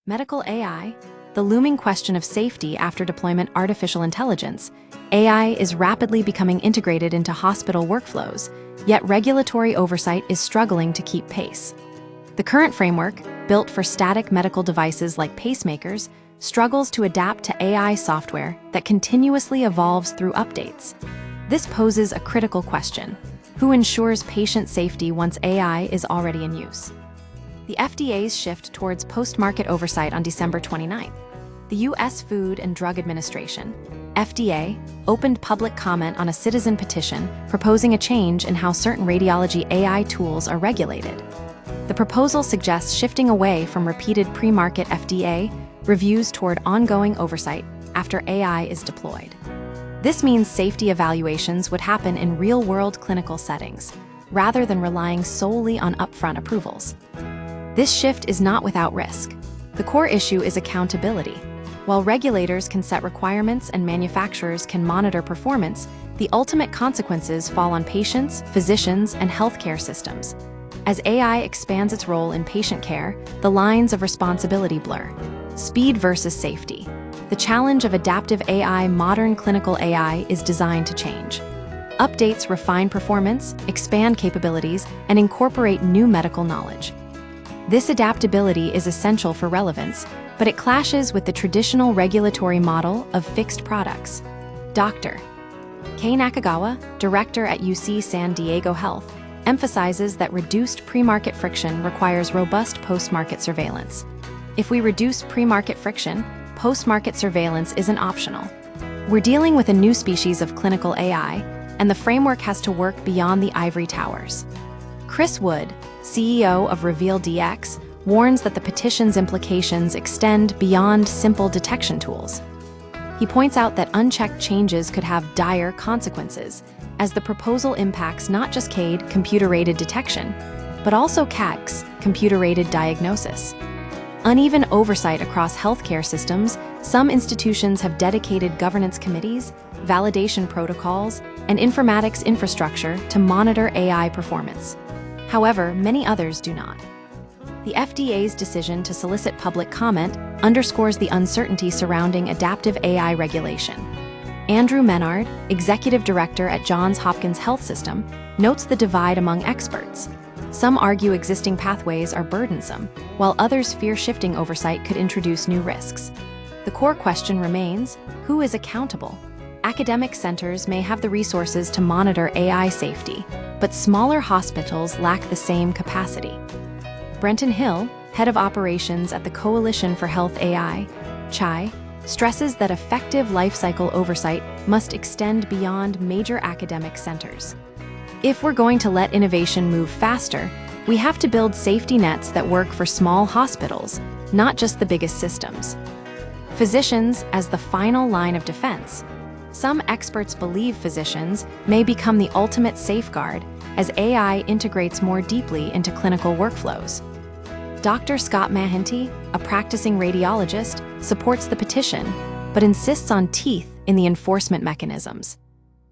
Medical AI, the looming question of safety after deployment artificial intelligence, AI is rapidly becoming integrated into hospital workflows, yet regulatory oversight is struggling to keep pace. The current framework, built for static medical devices like pacemakers, struggles to adapt to AI software that continuously evolves through updates. This poses a critical question: who ensures patient safety once AI is already in use? The FDA's shift towards post-market oversight on December 29th. The U.S. Food and Drug Administration, FDA, opened public comment on a citizen petition proposing a change in how certain radiology AI tools are regulated. The proposal suggests shifting away from repeated pre-market FDA reviews toward ongoing oversight after AI is deployed. This means safety evaluations would happen in real-world clinical settings, rather than relying solely on upfront approvals. This shift is not without risk. The core issue is accountability. While regulators can set requirements and manufacturers can monitor performance, the ultimate consequences fall on patients, physicians, and healthcare systems. As AI expands its role in patient care, the lines of responsibility blur. Speed versus safety. The challenge of adaptive AI. Modern clinical AI is designed to change. Updates refine performance, expand capabilities, and incorporate new medical knowledge. This adaptability is essential for relevance, but it clashes with the traditional regulatory model of fixed products. Dr. Kei Nakagawa, director at UC San Diego Health, emphasizes that reduced pre-market friction requires robust post-market surveillance. If we reduce pre-market friction, post-market surveillance isn't optional. We're dealing with a new species of clinical AI, and the framework has to work beyond the ivory towers. Chris Wood, CEO of RevealDX, warns that the petition's implications extend beyond simple detection tools. He points out that unchecked changes could have dire consequences, as the proposal impacts not just CADE, computer-aided detection, but also CADS, computer-aided diagnosis. Uneven oversight across healthcare systems. Some institutions have dedicated governance committees, validation protocols, and informatics infrastructure to monitor AI performance. However, many others do not. The FDA's decision to solicit public comment underscores the uncertainty surrounding adaptive AI regulation. Andrew Menard, executive director at Johns Hopkins Health System, notes the divide among experts. Some argue existing pathways are burdensome, while others fear shifting oversight could introduce new risks. The core question remains: who is accountable? Academic centers may have the resources to monitor AI safety, but smaller hospitals lack the same capacity. Brenton Hill, head of operations at the Coalition for Health AI, CHAI, stresses that effective lifecycle oversight must extend beyond major academic centers. If we're going to let innovation move faster, we have to build safety nets that work for small hospitals, not just the biggest systems. Physicians as the final line of defense. Some experts believe physicians may become the ultimate safeguard as AI integrates more deeply into clinical workflows. Dr. Scott Mahinty, a practicing radiologist, supports the petition, but insists on teeth in the enforcement mechanisms.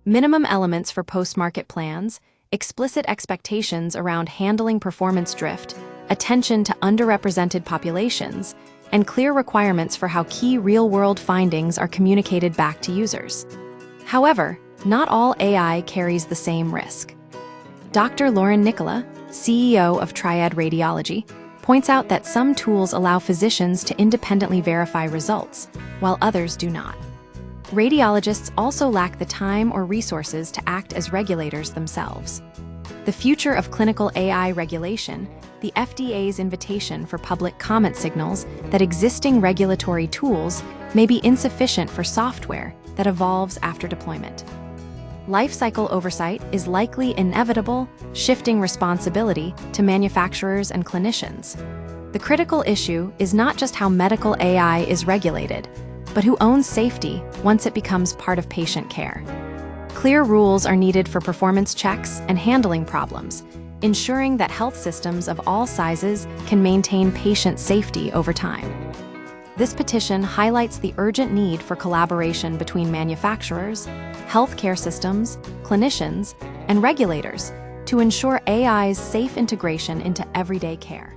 Minimum elements for post-market plans, explicit expectations around handling performance drift, attention to underrepresented populations, and clear requirements for how key real-world findings are communicated back to users. However, not all AI carries the same risk. Dr. Lauren Nicola, CEO of Triad Radiology, points out that some tools allow physicians to independently verify results, while others do not. Radiologists also lack the time or resources to act as regulators themselves. The future of clinical AI regulation. The FDA's invitation for public comment signals that existing regulatory tools may be insufficient for software that evolves after deployment. Lifecycle oversight is likely inevitable, shifting responsibility to manufacturers and clinicians. The critical issue is not just how medical AI is regulated, but who owns safety once it becomes part of patient care. Clear rules are needed for performance checks and handling problems, ensuring that health systems of all sizes can maintain patient safety over time. This petition highlights the urgent need for collaboration between manufacturers, healthcare systems, clinicians, and regulators to ensure AI's safe integration into everyday care.